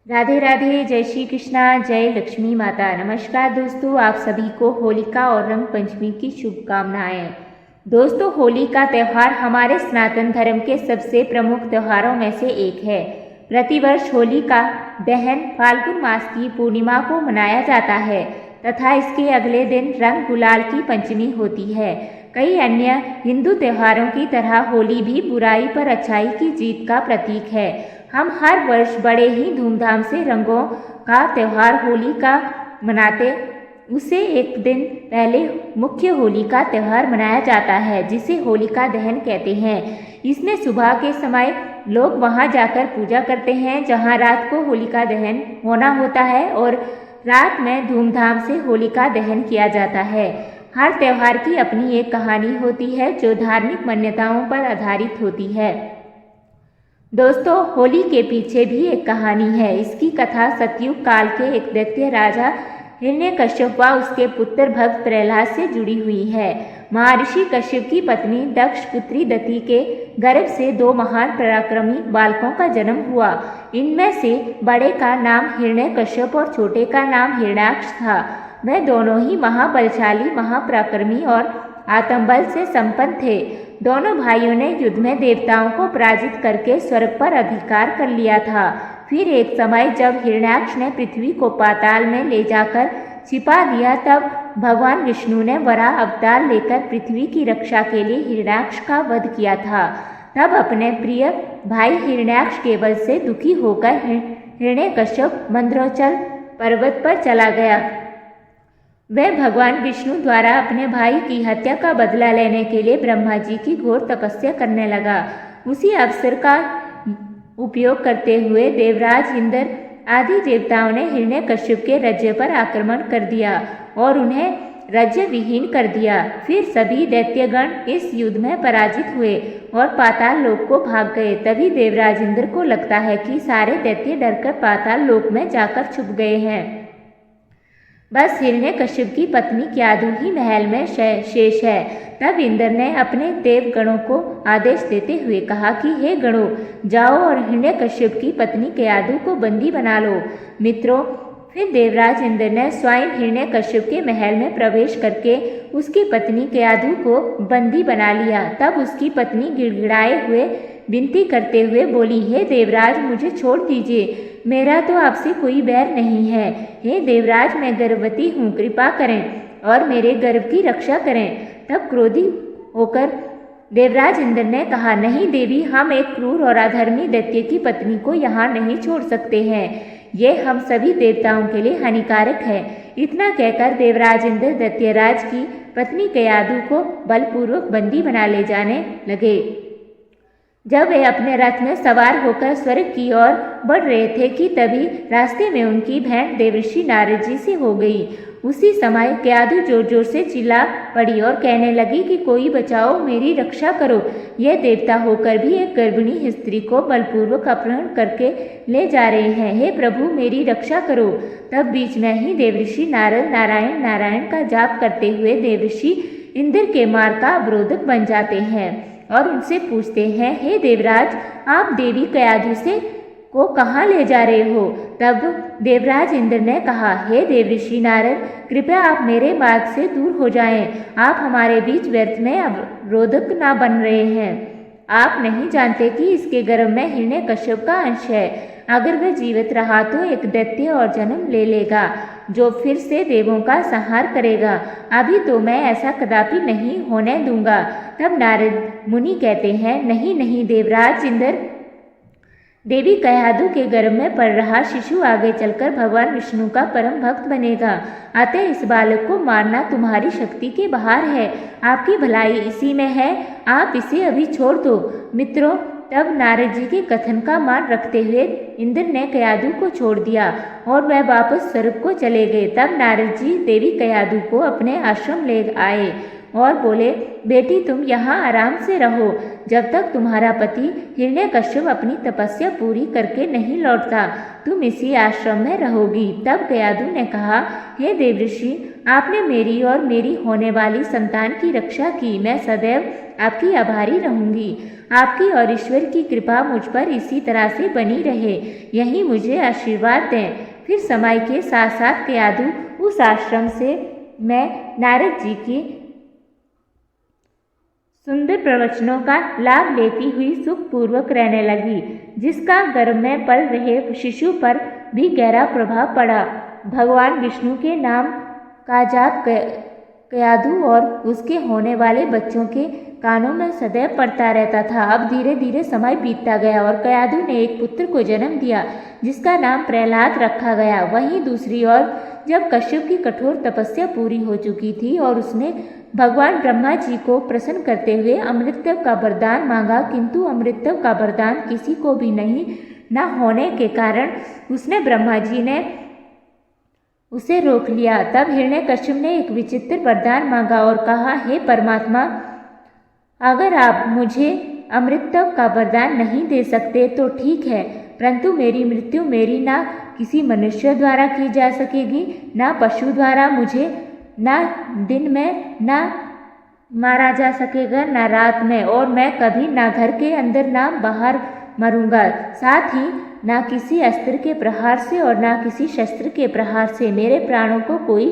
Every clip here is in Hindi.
राधे राधे, जय श्री कृष्णा, जय लक्ष्मी माता। नमस्कार दोस्तों, आप सभी को होलिका और रंग पंचमी की शुभकामनाएं। दोस्तों, होली का त्यौहार हमारे सनातन धर्म के सबसे प्रमुख त्योहारों में से एक है। प्रतिवर्ष होली का दहन फाल्गुन मास की पूर्णिमा को मनाया जाता है तथा इसके अगले दिन रंग गुलाल की पंचमी होती है। कई अन्य हिंदू त्योहारों की तरह होली भी बुराई पर अच्छाई की जीत का प्रतीक है। हम हर वर्ष बड़े ही धूमधाम से रंगों का त्यौहार होली का मनाते उससे एक दिन पहले मुख्य होली का त्यौहार मनाया जाता है, जिसे होलिका दहन कहते हैं। इसमें सुबह के समय लोग वहां जाकर पूजा करते हैं, जहां रात को होलिका दहन होना होता है और रात में धूमधाम से होलिका दहन किया जाता है। हर त्यौहार की अपनी एक कहानी होती है जो धार्मिक मान्यताओं पर आधारित होती है। दोस्तों, होली के पीछे भी एक कहानी है। इसकी कथा सतयुग काल के एक दैत्य राजा हिरण्यकश्यप व उसके पुत्र भक्त प्रहलाद से जुड़ी हुई है। महर्षि कश्यप की पत्नी दक्ष पुत्री दति के गर्भ से दो महान पराक्रमी बालकों का जन्म हुआ। इनमें से बड़े का नाम हिरण्यकश्यप और छोटे का नाम हिरण्याक्ष था। वे दोनों ही महाबलशाली, महापराक्रमी और आत्मबल से संपन्न थे। दोनों भाइयों ने युद्ध में देवताओं को पराजित करके स्वर्ग पर अधिकार कर लिया था। फिर एक समय जब हिरण्याक्ष ने पृथ्वी को पाताल में ले जाकर छिपा दिया, तब भगवान विष्णु ने वराह अवतार लेकर पृथ्वी की रक्षा के लिए हिरण्याक्ष का वध किया था। तब अपने प्रिय भाई हिरण्याक्ष के वध से दुखी होकर हिरण्यकश्यप मंदरोचल पर्वत पर चला गया। वह भगवान विष्णु द्वारा अपने भाई की हत्या का बदला लेने के लिए ब्रह्मा जी की घोर तपस्या करने लगा। उसी अवसर का उपयोग करते हुए देवराज इंद्र आदि देवताओं ने हिरण्यकश्यप के राज्य पर आक्रमण कर दिया और उन्हें राज्य विहीन कर दिया। फिर सभी दैत्यगण इस युद्ध में पराजित हुए और पाताल लोक को भाग गए। तभी देवराज इंद्र को लगता है कि सारे दैत्य डरकर पाताल लोक में जाकर छुप गए हैं। बस हिरण्यकश्यप की पत्नी क्याधु ही महल में शेष है। तब इंद्र ने अपने देवगणों को आदेश देते हुए कहा कि हे गणों, जाओ और हिरण्यकश्यप की पत्नी क्याधु को बंदी बना लो। मित्रों, फिर देवराज इंद्र ने स्वयं हिरण्यकश्यप के महल में प्रवेश करके उसकी पत्नी क्याधु को बंदी बना लिया। तब उसकी पत्नी गिड़गिड़ाए हुए विनती करते हुए बोली, हे देवराज, मुझे छोड़ दीजिए, मेरा तो आपसे कोई बैर नहीं है। हे देवराज, मैं गर्भवती हूँ, कृपा करें और मेरे गर्भ की रक्षा करें। तब क्रोधी होकर देवराज इंद्र ने कहा, नहीं देवी, हम एक क्रूर और अधर्मी दैत्य की पत्नी को यहाँ नहीं छोड़ सकते हैं। ये हम सभी देवताओं के लिए हानिकारक है। इतना कहकर देवराज इंद्र दैत्यराज की पत्नी क्याधु को बलपूर्वक बंदी बना ले जाने लगे। जब वे अपने रथ में सवार होकर स्वर्ग की ओर बढ़ रहे थे कि तभी रास्ते में उनकी भेंट देवर्षि नारद जी से हो गई। उसी समय क्याधु जोर जोर से चिल्ला पड़ी और कहने लगी कि कोई बचाओ, मेरी रक्षा करो। यह देवता होकर भी एक गर्भिणी स्त्री को बलपूर्वक अपहरण करके ले जा रहे हैं। हे प्रभु, मेरी रक्षा करो। तब बीच में ही देवर्षि नारद नारायण नारायण का जाप करते हुए देवर्षि इंद्र के मार्ग का अवरोधक बन जाते हैं और उनसे पूछते हैं, हे देवराज, आप देवी क्याधु से को कहाँ ले जा रहे हो? तब देवराज इंद्र ने कहा, हे देवर्षि नारद, कृपया आप मेरे मार्ग से दूर हो जाएं। आप हमारे बीच व्यर्थ में अवरोधक न बन रहे हैं। आप नहीं जानते कि इसके गर्भ में हिरण्यकश्यप का अंश है। अगर वह जीवित रहा तो एक दैत्य और जन्म ले लेगा जो फिर से देवों का संहार करेगा। अभी तो मैं ऐसा कदापि नहीं होने दूंगा। तब नारद मुनि कहते हैं, नहीं नहीं देवराज इंद्र, देवी क्याधु के गर्भ में पड़ रहा शिशु आगे चलकर भगवान विष्णु का परम भक्त बनेगा। अतः इस बालक को मारना तुम्हारी शक्ति के बाहर है। आपकी भलाई इसी में है। आप इसे अभी छोड़ दो। मित्रों, तब नारद जी के कथन का मान रखते हुए इंद्र ने क्याधु को छोड़ दिया और वह वापस स्वर्ग को चले गए। तब नारद जी देवी क्याधु को अपने आश्रम ले आए और बोले, बेटी तुम यहाँ आराम से रहो जब तक तुम्हारा पति हिरण्यकश्यप अपनी तपस्या पूरी करके नहीं लौटता, तुम इसी आश्रम में रहोगी। तब गयाधु ने कहा, हे देवऋषि, आपने मेरी और मेरी होने वाली संतान की रक्षा की, मैं सदैव आपकी आभारी रहूंगी। आपकी और ईश्वर की कृपा मुझ पर इसी तरह से बनी रहे, यही मुझे आशीर्वाद दें। फिर समय के साथ साथ गयाधु उस आश्रम से मैं नारद जी की सुंदर प्रवचनों का लाभ लेती हुई सुखपूर्वक रहने लगी, जिसका गर्भ में पल रहे शिशु पर भी गहरा प्रभाव पड़ा। भगवान विष्णु के नाम का जाप गयाधु और उसके होने वाले बच्चों के कानों में सदैव पड़ता रहता था। अब धीरे धीरे समय बीतता गया और गयाधु ने एक पुत्र को जन्म दिया, जिसका नाम प्रहलाद रखा गया। वहीं दूसरी ओर जब कश्यप की कठोर तपस्या पूरी हो चुकी थी और उसने भगवान ब्रह्मा जी को प्रसन्न करते हुए अमृतत्व का वरदान मांगा, किंतु अमृतत्व का वरदान किसी को भी नहीं न होने के कारण उसने ब्रह्मा जी ने उसे रोक लिया। तब हिरण्यकश्यप ने एक विचित्र वरदान मांगा और कहा, हे परमात्मा, अगर आप मुझे अमृतत्व का वरदान नहीं दे सकते तो ठीक है, परंतु मेरी मृत्यु मेरी ना किसी मनुष्य द्वारा की जा सकेगी, ना पशु द्वारा, मुझे ना दिन में ना मारा जा सकेगा, ना रात में, और मैं कभी ना घर के अंदर ना बाहर मरूंगा। साथ ही ना किसी अस्त्र के प्रहार से और ना किसी शस्त्र के प्रहार से मेरे प्राणों को कोई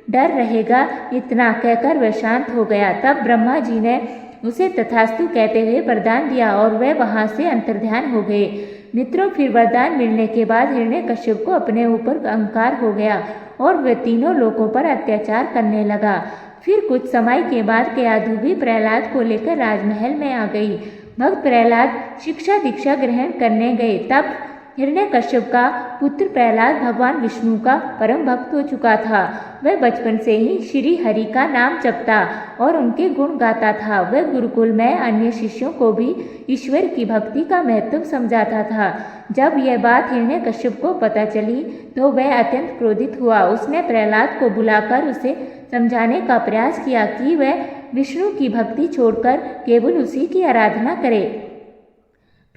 डर रहेगा। इतना कहकर वह शांत हो गया। तब ब्रह्मा जी ने उसे तथास्तु कहते हुए वरदान दिया और वह वहां से अंतर्ध्यान हो गए। मित्रों, फिर वरदान मिलने के बाद हिरण्यकश्यप को अपने ऊपर अहंकार हो गया और वह तीनों लोगों पर अत्याचार करने लगा। फिर कुछ समय के बाद गयाधु भी प्रहलाद को लेकर राजमहल में आ गई। भक्त प्रहलाद शिक्षा दीक्षा ग्रहण करने गए। तब हिरण्यकश्यप का पुत्र प्रहलाद भगवान विष्णु का परम भक्त हो चुका था। वह बचपन से ही श्री हरि का नाम जपता और उनके गुण गाता था। वह गुरुकुल में अन्य शिष्यों को भी ईश्वर की भक्ति का महत्व समझाता था। जब यह बात हिरण्यकश्यप को पता चली तो वह अत्यंत क्रोधित हुआ। उसने प्रहलाद को बुलाकर उसे समझाने का प्रयास किया कि वह विष्णु की भक्ति छोड़कर केवल उसी की आराधना करे,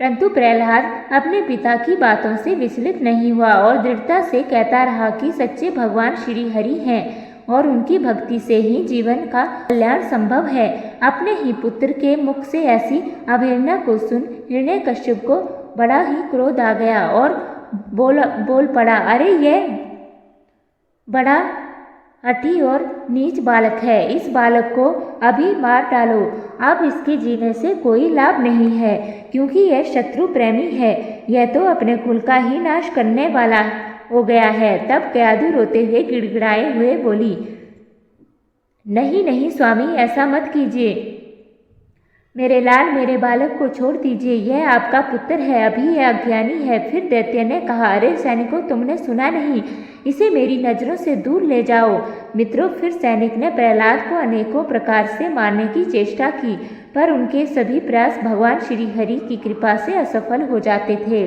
परंतु प्रहलाद अपने पिता की बातों से विचलित नहीं हुआ और दृढ़ता से कहता रहा कि सच्चे भगवान श्री हरि हैं और उनकी भक्ति से ही जीवन का कल्याण संभव है। अपने ही पुत्र के मुख से ऐसी अवहेलना को सुन हिरण्यकश्यप को बड़ा ही क्रोध आ गया और बोल पड़ा, अरे यह बड़ा हठी और नीच बालक है, इस बालक को अभी मार डालो। अब इसके जीने से कोई लाभ नहीं है, क्योंकि यह शत्रु प्रेमी है। यह तो अपने कुल का ही नाश करने वाला हो गया है। तब गयाधु रोते हुए गिड़गिड़ाए हुए बोली, नहीं नहीं स्वामी, ऐसा मत कीजिए, मेरे लाल, मेरे बालक को छोड़ दीजिए, यह आपका पुत्र है, अभी यह अज्ञानी है। फिर दैत्य ने कहा, अरे सैनिकों, तुमने सुना नहीं, इसे मेरी नजरों से दूर ले जाओ। मित्रों, फिर सैनिक ने प्रहलाद को अनेकों प्रकार से मारने की चेष्टा की, पर उनके सभी प्रयास भगवान श्री हरि की कृपा से असफल हो जाते थे।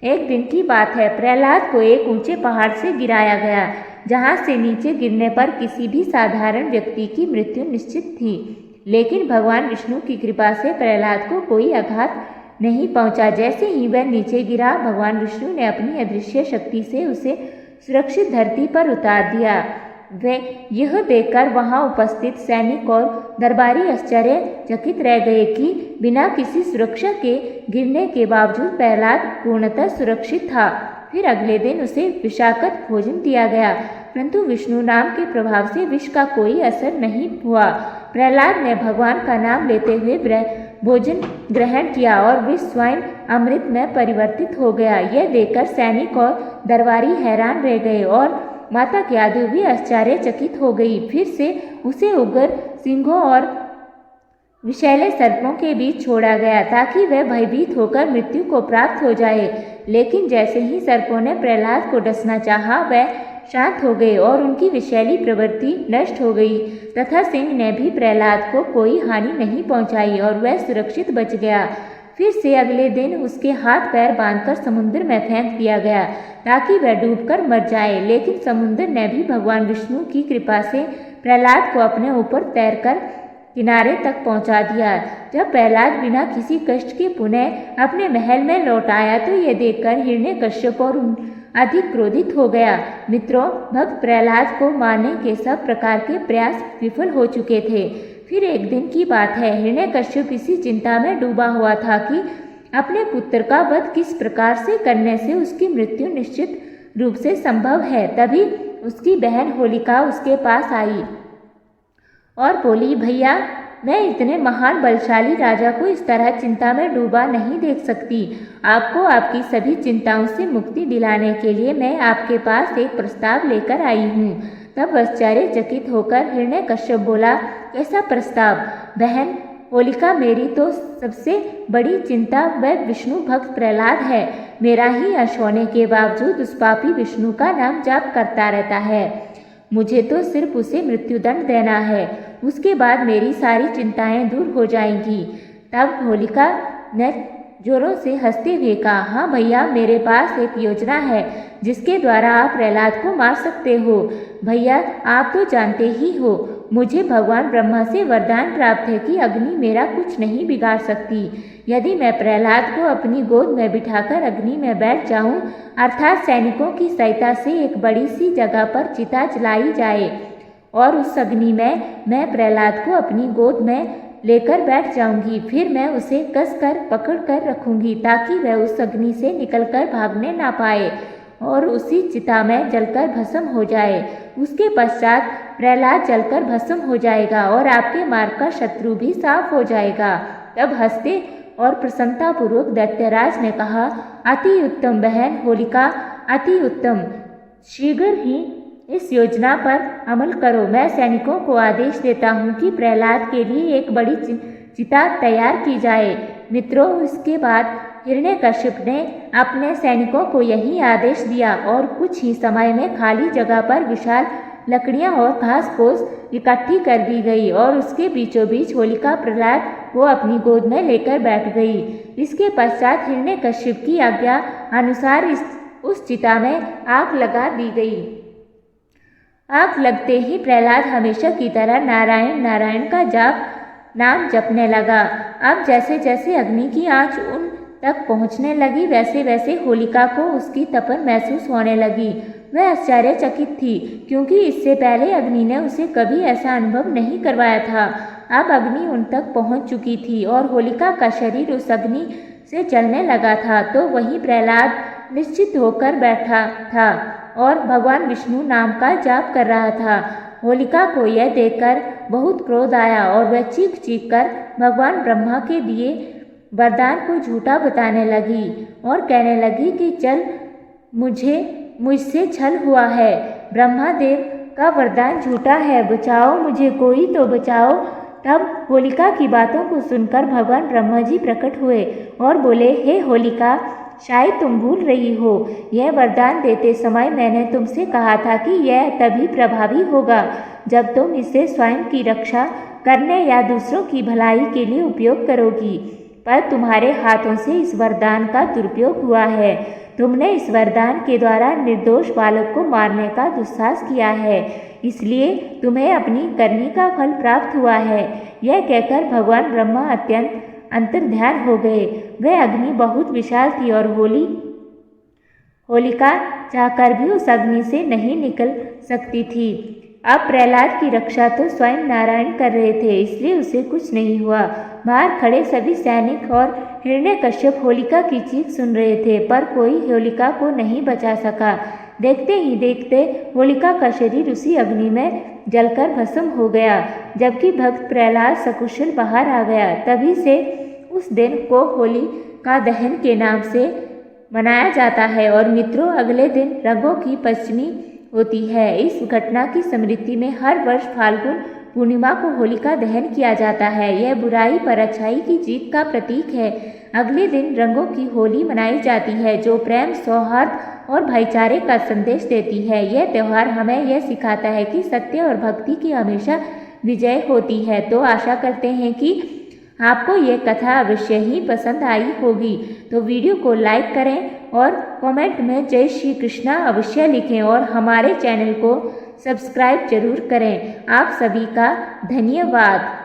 एक दिन की बात है, प्रहलाद को एक ऊंचे पहाड़ से गिराया गया, जहां से नीचे गिरने पर किसी भी साधारण व्यक्ति की मृत्यु निश्चित थी। लेकिन भगवान विष्णु की कृपा से प्रहलाद को कोई आघात नहीं पहुंचा। जैसे ही वह नीचे गिरा, भगवान विष्णु ने अपनी अदृश्य शक्ति से उसे सुरक्षित धरती पर उतार दिया। वे यह देखकर वहां उपस्थित सैनिक और दरबारी आश्चर्यचकित रह गए कि बिना किसी सुरक्षा के गिरने के बावजूद प्रहलाद पूर्णतः सुरक्षित था। फिर अगले दिन उसे विषाक्त भोजन दिया गया, परंतु विष्णु नाम के प्रभाव से विष का कोई असर नहीं हुआ। प्रहलाद ने भगवान का नाम लेते हुए भोजन ग्रहण किया और विष स्वयं अमृत में परिवर्तित हो गया। यह देखकर सैनिक और दरबारी हैरान रह गए और माता गयाधु भी आश्चर्यचकित हो गई। फिर से उसे उग्र सिंहों और विषैले सर्पों के बीच छोड़ा गया ताकि वह भयभीत होकर मृत्यु को प्राप्त हो जाए। लेकिन जैसे ही सर्पों ने प्रहलाद को डसना चाहा, वह शांत हो गए और उनकी विषैली प्रवृत्ति नष्ट हो गई तथा सिंह ने भी प्रहलाद को कोई हानि नहीं पहुंचाई और वह सुरक्षित बच गया। फिर से अगले दिन उसके हाथ पैर बांधकर समुद्र में फेंक दिया गया ताकि वह डूबकर मर जाए। लेकिन समुद्र ने भी भगवान विष्णु की कृपा से प्रहलाद को अपने ऊपर तैरकर किनारे तक पहुंचा दिया। जब प्रहलाद बिना किसी कष्ट के पुनः अपने महल में लौट आया तो यह देखकर हिरण्यकश्यप और अधिक क्रोधित हो गया। मित्रों, भक्त प्रहलाद को मारने के सब प्रकार के प्रयास विफल हो चुके थे। फिर एक दिन की बात है, हिरण्यकश्यप इसी चिंता में डूबा हुआ था कि अपने पुत्र का वध किस प्रकार से करने से उसकी मृत्यु निश्चित रूप से संभव है। तभी उसकी बहन होलिका उसके पास आई और बोली, भैया, मैं इतने महान बलशाली राजा को इस तरह चिंता में डूबा नहीं देख सकती। आपको आपकी सभी चिंताओं से मुक्ति दिलाने के लिए मैं आपके पास एक प्रस्ताव लेकर आई हूँ। तब आश्चर्यचकित होकर हिरण्यकश्यप बोला, कैसा प्रस्ताव? बहन होलिका, मेरी तो सबसे बड़ी चिंता वह विष्णु भक्त प्रहलाद है। मेरा ही यश होने के बावजूद उस पापी विष्णु का नाम जाप करता रहता है। मुझे तो सिर्फ उसे मृत्युदंड देना है, उसके बाद मेरी सारी चिंताएं दूर हो जाएंगी। तब होलिका ने जोरों से हंसते हुए कहा, हाँ भैया, मेरे पास एक योजना है जिसके द्वारा आप प्रहलाद को मार सकते हो। भैया, आप तो जानते ही हो, मुझे भगवान ब्रह्मा से वरदान प्राप्त है कि अग्नि मेरा कुछ नहीं बिगाड़ सकती। यदि मैं प्रहलाद को अपनी गोद में बिठाकर अग्नि में बैठ जाऊं, अर्थात सैनिकों की सहायता से एक बड़ी सी जगह पर चिता जलाई जाए और उस अग्नि में मैं प्रहलाद को अपनी गोद में लेकर बैठ जाऊंगी, फिर मैं उसे कसकर पकड़ कर रखूंगी ताकि वह उस अग्नि से निकलकर भागने ना पाए और उसी चिता में जलकर भस्म हो जाए। उसके पश्चात प्रहलाद जलकर भस्म हो जाएगा और आपके मार्ग का शत्रु भी साफ हो जाएगा। तब हंसते और प्रसन्नतापूर्वक दैत्यराज ने कहा, अति उत्तम बहन होलिका, अति उत्तम। शीघ्र ही इस योजना पर अमल करो। मैं सैनिकों को आदेश देता हूँ कि प्रहलाद के लिए एक बड़ी चिता तैयार की जाए। मित्रों, इसके बाद हिरण्यकश्यप ने अपने सैनिकों को यही आदेश दिया और कुछ ही समय में खाली जगह पर विशाल लकड़ियां और घास फूस इकट्ठी कर दी गई और उसके बीचों बीच होलिका प्रहलाद को अपनी गोद में लेकर बैठ गई। इसके पश्चात हिरण्यकश्यप की आज्ञा अनुसार उस चिता में आग लगा दी गई। आग लगते ही प्रहलाद हमेशा की तरह नारायण नारायण का नाम जपने लगा। अब जैसे जैसे अग्नि की आंच उन तक पहुंचने लगी, वैसे वैसे होलिका को उसकी तपन महसूस होने लगी। वह आश्चर्यचकित थी, क्योंकि इससे पहले अग्नि ने उसे कभी ऐसा अनुभव नहीं करवाया था। अब अग्नि उन तक पहुंच चुकी थी और होलिका का शरीर उस अग्नि से जलने लगा था। तो वहीं प्रहलाद निश्चित होकर बैठा था और भगवान विष्णु नाम का जाप कर रहा था। होलिका को यह देखकर बहुत क्रोध आया और वह चीख चीख कर भगवान ब्रह्मा के दिए वरदान को झूठा बताने लगी और कहने लगी कि चल, मुझसे छल हुआ है। ब्रह्मादेव का वरदान झूठा है, बचाओ मुझे, कोई तो बचाओ। तब होलिका की बातों को सुनकर भगवान ब्रह्मा जी प्रकट हुए और बोले, हे होलिका, शायद तुम भूल रही हो, यह वरदान देते समय मैंने तुमसे कहा था कि यह तभी प्रभावी होगा जब तुम इसे स्वयं की रक्षा करने या दूसरों की भलाई के लिए उपयोग करोगी। पर तुम्हारे हाथों से इस वरदान का दुरुपयोग हुआ है। तुमने इस वरदान के द्वारा निर्दोष बालक को मारने का दुस्साहस किया है, इसलिए तुम्हें अपनी करनी का फल प्राप्त हुआ है। यह कहकर भगवान ब्रह्मा अत्यंत अंतर्ध्यान हो गए। वह अग्नि बहुत विशाल थी और होलिका चाहकर भी उस अग्नि से नहीं निकल सकती थी। अब प्रहलाद की रक्षा तो स्वयं नारायण कर रहे थे, इसलिए उसे कुछ नहीं हुआ। बाहर खड़े सभी सैनिक और हिरण्यकश्यप होलिका की चीख सुन रहे थे, पर कोई होलिका को नहीं बचा सका। देखते ही देखते होलिका का शरीर उसी अग्नि में जलकर भस्म हो गया, जबकि भक्त प्रहलाद सकुशल बाहर आ गया। तभी से उस दिन को होलिका दहन के नाम से मनाया जाता है। और मित्रों, अगले दिन रंगों की पंचमी होती है। इस घटना की स्मृति में हर वर्ष फाल्गुन पूर्णिमा को होलिका दहन किया जाता है। यह बुराई पर अच्छाई की जीत का प्रतीक है। अगले दिन रंगों की होली मनाई जाती है, जो प्रेम, सौहार्द और भाईचारे का संदेश देती है। यह त्यौहार हमें यह सिखाता है कि सत्य और भक्ति की हमेशा विजय होती है। तो आशा करते हैं कि आपको ये कथा अवश्य ही पसंद आई होगी। तो वीडियो को लाइक करें और कमेंट में जय श्री कृष्णा अवश्य लिखें और हमारे चैनल को सब्सक्राइब जरूर करें। आप सभी का धन्यवाद।